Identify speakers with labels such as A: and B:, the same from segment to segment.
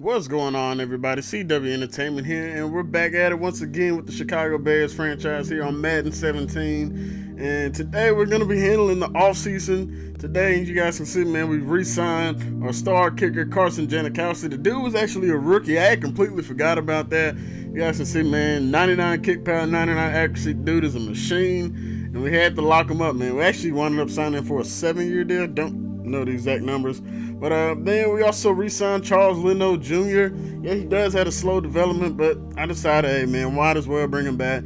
A: What's going on, everybody? CW Entertainment here, and we're back at it once again with the Chicago Bears franchise here on Madden 17. And today we're going to be handling the offseason. Today, you guys can see, man, we've re-signed our star kicker, Carson Janikowski. The dude was actually a rookie. I had completely forgot about that. You guys can see, man, 99 kick power, 99 accuracy. Dude is a machine, and we had to lock him up, man. We actually wound up signing for a 7-year deal. Don't know the exact numbers. But then we also re-signed Charles Leno Jr. Yeah, he does have a slow development, but I decided, hey, man, might as well bring him back.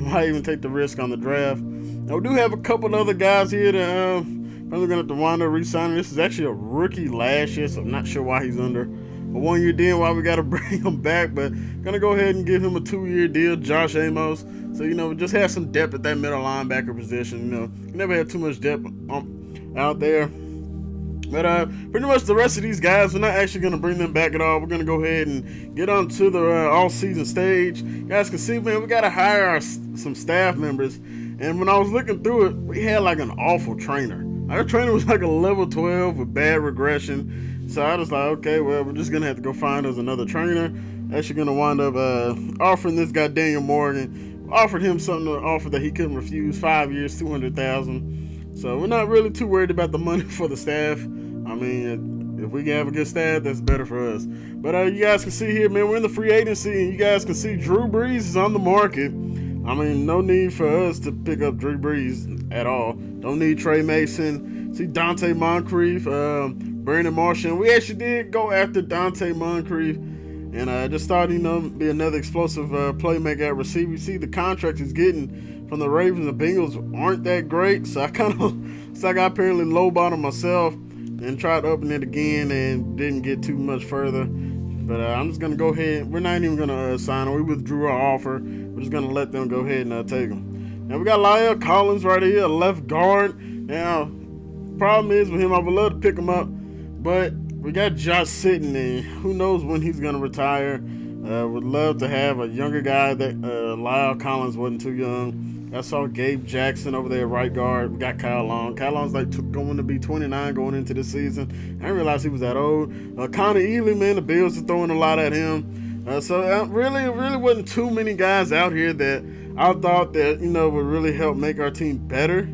A: Why even take the risk on the draft? Now, we do have a couple other guys here that probably going to have to wind up re-signing. This is actually a rookie last year, so I'm not sure why he's under a 1-year deal, why we got to bring him back. But going to go ahead and give him a 2-year deal, Josh Amos. So, just have some depth at that middle linebacker position. You never had too much depth out there. But pretty much the rest of these guys, we're not actually going to bring them back at all. We're going to go ahead and get on to the all-season stage. You guys can see, man, we got to hire some staff members. And when I was looking through it, we had like an awful trainer. Our trainer was like a level 12 with bad regression. So I was like, okay, well, we're just going to have to go find us another trainer. Actually going to wind up offering this guy, Daniel Morgan. Offered him something to offer that he couldn't refuse, 5 years, $200,000. So we're not really too worried about the money for the staff. I mean, if we can have a good staff, that's better for us. But you guys can see here, man, we're in the free agency, and you guys can see Drew Brees is on the market. I mean, no need for us to pick up Drew Brees at all. Don't need Trey Mason. See Dante Moncrief, Brandon Marshall. We actually did go after Dante Moncrief, and I just thought, be another explosive playmaker at receiver. You see the contract he's getting from the Ravens and Bengals aren't that great, so I apparently lowballed myself and tried to open it again and didn't get too much further. But I'm just going to go ahead. We're not even going to sign him. We withdrew our offer. We're just going to let them go ahead and take him. Now, we got Lyle Collins right here, a left guard. Now, problem is with him, I would love to pick him up, but we got Josh sitting there. Who knows when he's going to retire. Would love to have a younger guy. That Lyle Collins wasn't too young. I saw Gabe Jackson over there, right guard. We got Kyle Long. Kyle Long's going to be 29 going into this season. I didn't realize he was that old. Connor Ely, man, the Bills are throwing a lot at him. So really wasn't too many guys out here that I thought that, would really help make our team better.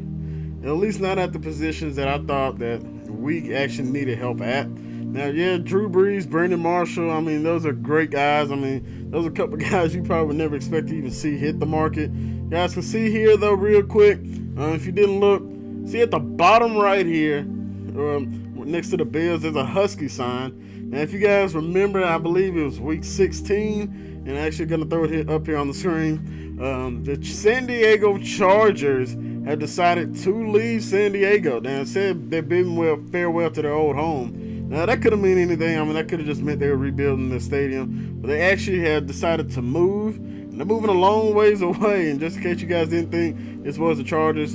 A: At least not at the positions that I thought that we actually needed help at. Now, yeah, Drew Brees, Brandon Marshall, I mean, those are great guys. I mean, those are a couple of guys you probably would never expect to even see hit the market. You guys can see here, though, real quick, if you didn't look, see at the bottom right here, next to the Bills, there's a Husky sign. Now, if you guys remember, I believe it was week 16, and actually going to throw it up here on the screen. The San Diego Chargers have decided to leave San Diego. Now, it said they're bidding farewell to their old home. Now, that could have meant anything. I mean, that could have just meant they were rebuilding the stadium. But they actually have decided to move. And they're moving a long ways away. And just in case you guys didn't think this was the Chargers,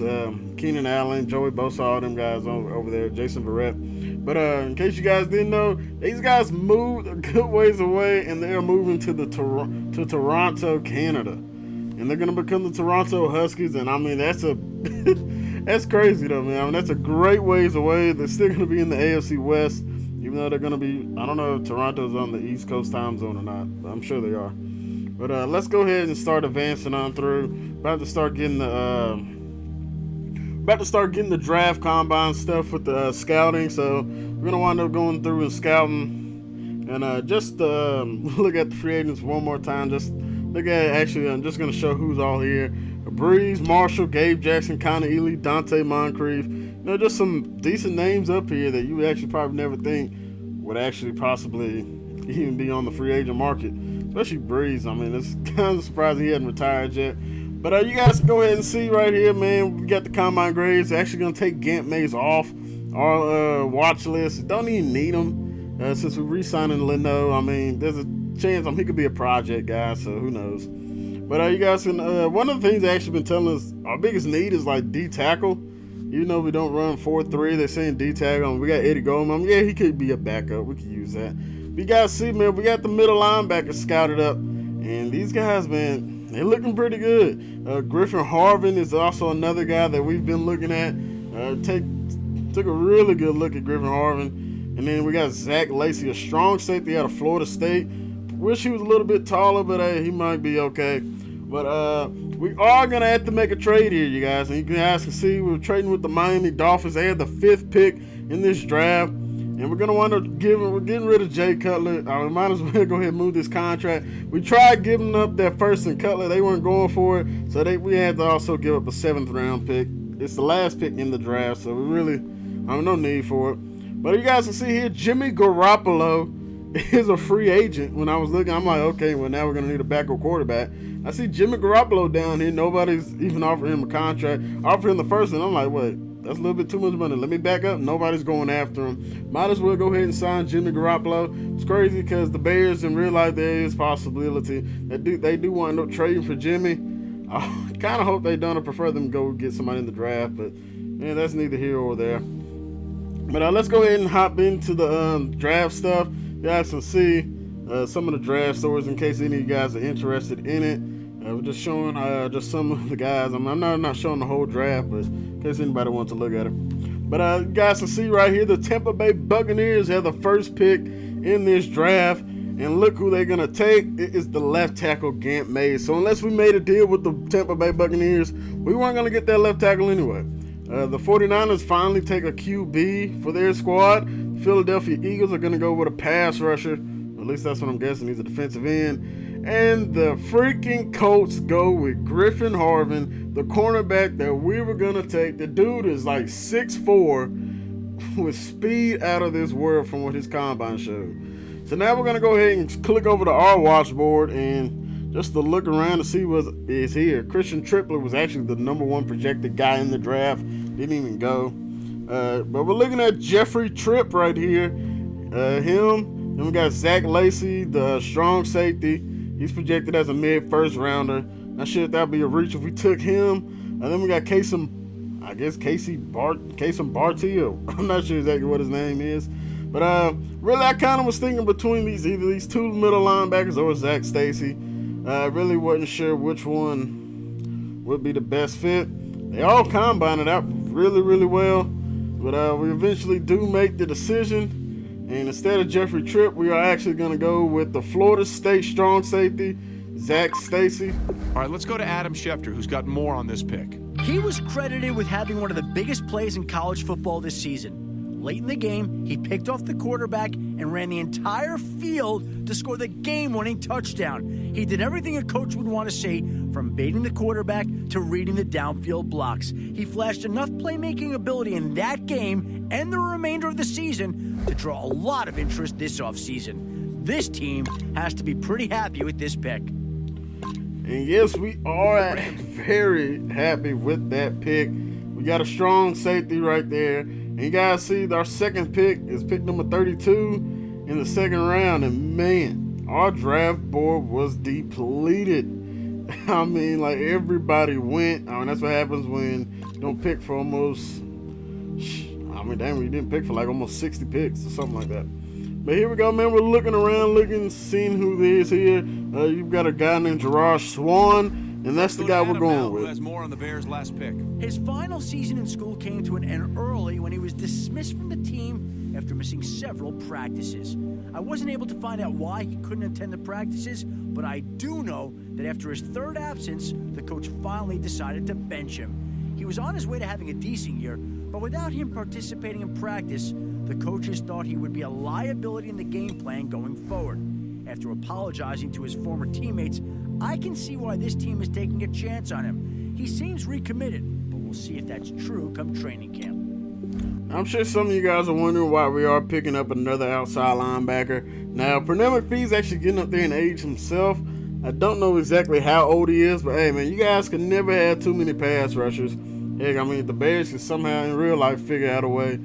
A: Keenan Allen, Joey Bosa, all them guys over there, Jason Verrett. But in case you guys didn't know, these guys moved a good ways away. And they're moving to Toronto, Canada. And they're going to become the Toronto Huskies. And I mean, that's that's crazy, though, man. I mean, that's a great ways away. They're still going to be in the AFC West. Even though they're going to be, I don't know if Toronto's on the East Coast time zone or not. But I'm sure they are. But let's go ahead and start advancing on through. About to start getting the draft combine stuff with the scouting. So we're going to wind up going through and scouting. And just look at the free agents one more time. Just look at it. Actually, I'm just going to show who's all here. Breeze, Marshall, Gabe Jackson, Connor Ely, Dante Moncrief. Just some decent names up here that you would actually probably never think would actually possibly even be on the free agent market. Especially Breeze. I mean, it's kind of surprising he hadn't retired yet. But you guys can go ahead and see right here, man. We got the combine grades. They're actually going to take Gant Mays off our watch list. Don't even need them since we're re-signing Leno. I mean, there's a chance he could be a project guy, so who knows. But you guys can, one of the things they actually been telling us, our biggest need is like D tackle. Even though we don't run 4-3, they're saying D tackle. We got Eddie Goldman. Yeah, he could be a backup. We could use that. But you guys see, man, we got the middle linebackers scouted up. And these guys, man, they're looking pretty good. Griffin Harvin is also another guy that we've been looking at. Took a really good look at Griffin Harvin. And then we got Zach Lacey, a strong safety out of Florida State. Wish he was a little bit taller, but hey, he might be okay. But we are going to have to make a trade here, you guys. And you guys can see we're trading with the Miami Dolphins. They had the 5th pick in this draft. And we're going to wind up we're getting rid of Jay Cutler. We might as well go ahead and move this contract. We tried giving up that first and Cutler. They weren't going for it. So we had to also give up a 7th round pick. It's the last pick in the draft. So we really, no need for it. But you guys can see here, Jimmy Garoppolo is a free agent. When I was looking, I'm like, okay, well, now we're going to need a backup quarterback. I see Jimmy Garoppolo down here. Nobody's even offering him a contract. Offering the first one, I'm like, wait, that's a little bit too much money. Let me back up. Nobody's going after him. Might as well go ahead and sign Jimmy Garoppolo. It's crazy because the Bears didn't realize there is possibility that they do wind up trading for Jimmy. I kind of hope they don't. I prefer them to go get somebody in the draft, but man, that's neither here or there. But let's go ahead and hop into the draft stuff. You guys can see some of the draft stories in case any of you guys are interested in it. We're just showing just some of the guys. I'm not showing the whole draft, but in case anybody wants to look at it. But you guys can see right here, the Tampa Bay Buccaneers have the 1st pick in this draft. And look who they're going to take. It is the left tackle, Gant Mays. So unless we made a deal with the Tampa Bay Buccaneers, we weren't going to get that left tackle anyway. The 49ers finally take a QB for their squad. Philadelphia Eagles are going to go with a pass rusher. At least that's what I'm guessing. He's a defensive end. And the freaking Colts go with Griffin Harvin, the cornerback that we were going to take. The dude is like 6'4", with speed out of this world from what his combine showed. So now we're going to go ahead and click over to our watch board and just to look around to see what is here. Christian Tripler was actually the number 1 projected guy in the draft. Didn't even go. But we're looking at Jeffery Tripp right here. Him. Then we got Zach Lacey, the strong safety. He's projected as a mid-first rounder. Not sure if that would be a reach if we took him. And then we got Casey Bartiel. I'm not sure exactly what his name is. But really, I kind of was thinking between either these 2 middle linebackers or Zach Stacy. I really wasn't sure which one would be the best fit. They all combined it out really, really well. But we eventually do make the decision. And instead of Jeffrey Tripp, we are actually going to go with the Florida State strong safety, Zach Stacy.
B: All right, let's go to Adam Schefter, who's got more on this pick.
C: He was credited with having one of the biggest plays in college football this season. Late in the game, he picked off the quarterback and ran the entire field to score the game-winning touchdown. He did everything a coach would want to see, from baiting the quarterback to reading the downfield blocks. He flashed enough playmaking ability in that game and the remainder of the season to draw a lot of interest this offseason. This team has to be pretty happy with this pick.
A: And yes, we are very happy with that pick. We got a strong safety right there. And you guys see our second pick is pick number 32 in the 2nd round. And man, our draft board was depleted. I mean, like everybody went. I mean, that's what happens when you don't pick for almost, we didn't pick for like almost 60 picks or something like that. But here we go, man. We're looking around, seeing who is here. You've got a guy named Gerard Swan, and that's the guy we're going with.
B: Who has more on the Bears' last pick?
C: His final season in school came to an end early when he was dismissed from the team after missing several practices. I wasn't able to find out why he couldn't attend the practices, but I do know that after his 3rd absence, the coach finally decided to bench him. He was on his way to having a decent year, but without him participating in practice, the coaches thought he would be a liability in the game plan going forward. After apologizing to his former teammates, I can see why this team is taking a chance on him. He seems recommitted, but we'll see if that's true come training camp.
A: I'm sure some of you guys are wondering why we are picking up another outside linebacker. Now, Pernell McPhee's actually getting up there in age himself. I don't know exactly how old he is, but hey, man, you guys can never have too many pass rushers. Heck, I mean, the Bears can somehow in real life figure out a way.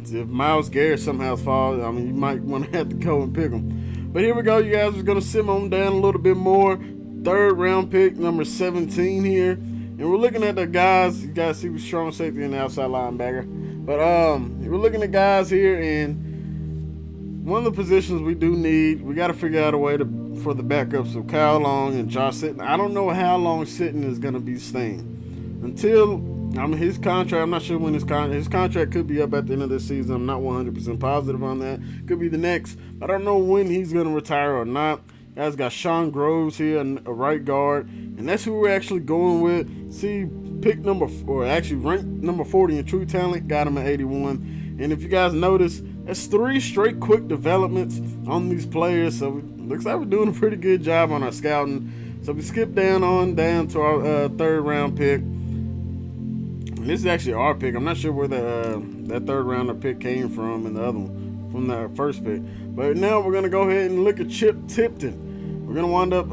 A: If Myles Garrett somehow falls, I mean, you might want to have to go and pick him. But here we go, you guys. We're going to sim on down a little bit more. 3rd round pick, number 17 here. And we're looking at the guys. You guys see strong safety and outside linebacker. But we're looking at guys here, and one of the positions we do need, we got to figure out a way for the backups of Kyle Long and Josh Sitton. I don't know how long Sitton is going to be staying. Until I mean, his contract, I'm not sure when his contract could be up at the end of this season. I'm not 100% positive on that. Could be the next. I don't know when he's going to retire or not. Guys, got Sean Groves here, a right guard. And that's who we're actually going with. See, pick number, or actually ranked number 40 in true talent. Got him at 81. And if you guys notice, that's 3 straight quick developments on these players. So it looks like we're doing a pretty good job on our scouting. So we skip down to our 3rd round pick. And this is actually our pick. I'm not sure where that 3rd rounder pick came from and the other one from the first pick. But now we're gonna go ahead and look at Chip Tipton. We're gonna wind up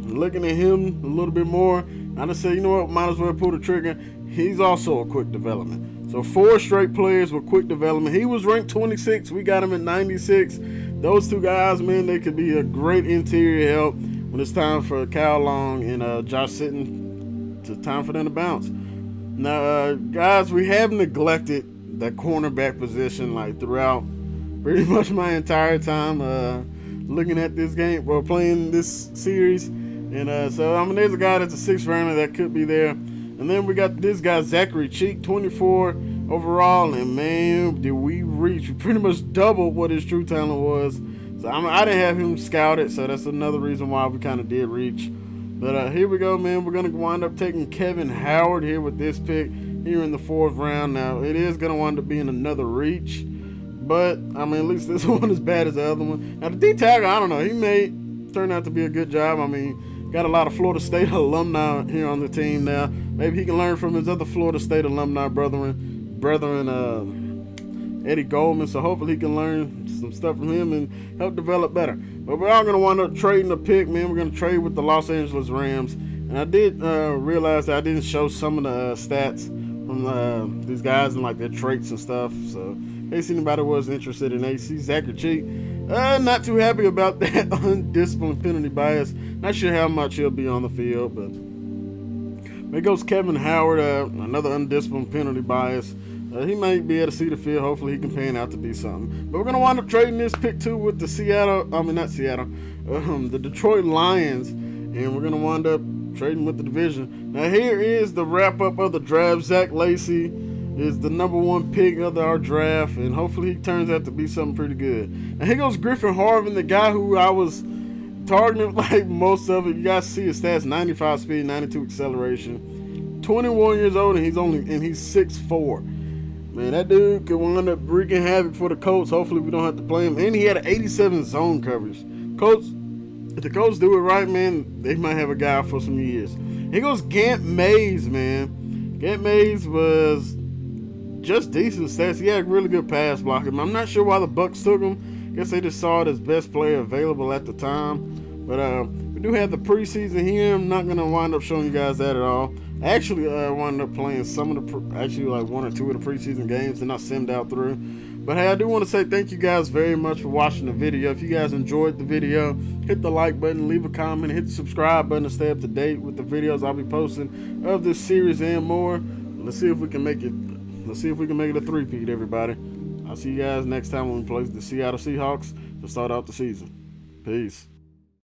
A: looking at him a little bit more. I just say, you know what, might as well pull the trigger. He's also a quick development. So 4 straight players with quick development. He was ranked 26. We got him at 96. Those 2 guys, man, they could be a great interior help when it's time for Kyle Long and Josh Sitton. It's time for them to bounce. Now, guys, we have neglected that cornerback position like throughout pretty much my entire time looking at this game or playing this series. And so, I mean, there's a guy that's a 6th rounder that could be there. And then we got this guy, Zachary Cheek, 24 overall. And, man, did we reach. We pretty much doubled what his true talent was. So, I didn't have him scouted, so that's another reason why we kind of did reach. But here we go, man. We're going to wind up taking Kevin Howard here with this pick here in the 4th round. Now, it is going to wind up being another reach. But, I mean, at least this one is bad as the other one. Now, the D-tackle, I don't know. He may turn out to be a good job. I mean, got a lot of Florida State alumni here on the team now. Maybe he can learn from his other Florida State alumni brethren, Eddie Goldman. So hopefully he can learn some stuff from him and help develop better. But we're all going to wind up trading a pick, man. We're going to trade with the Los Angeles Rams. And I did realize that I didn't show some of the stats from these guys and like their traits and stuff. So in case anybody was interested in AC, Zachary Cheek, not too happy about that undisciplined penalty bias. Not sure how much he'll be on the field, but there goes Kevin Howard, another undisciplined penalty bias. He might be able to see the field. Hopefully he can pan out to be something. But we're going to wind up trading this pick too with the the Detroit Lions. And we're going to wind up trading with the division. Now here is the wrap up of the draft. Zach Lacy is the number 1 pick of our draft. And hopefully he turns out to be something pretty good. Now here goes Griffin Harvin, the guy who I was targeting like most of it. You guys see his stats: 95 speed, 92 acceleration. 21 years old and he's 6'4". Man, that dude could wind up wreaking havoc for the Colts. Hopefully we don't have to play him. And he had an 87 zone coverage. Colts, if the Colts do it right, man, they might have a guy for some years. Here goes Gant Mays, man. Gant Mays was just decent stats. He had really good pass blocking. I'm not sure why the Bucs took him. Guess they just saw it as best player available at the time. But we do have the preseason here. I'm not going to wind up showing you guys that at all. I actually wound up playing some of the, like 1 or 2 of the preseason games and I simmed out through. But hey, I do want to say thank you guys very much for watching the video. If you guys enjoyed the video, hit the like button, leave a comment, hit the subscribe button to stay up to date with the videos I'll be posting of this series and more. Let's see if we can make it. Let's see if we can make it a 3-peat, everybody. I'll see you guys next time when we play the Seattle Seahawks to start out the season. Peace.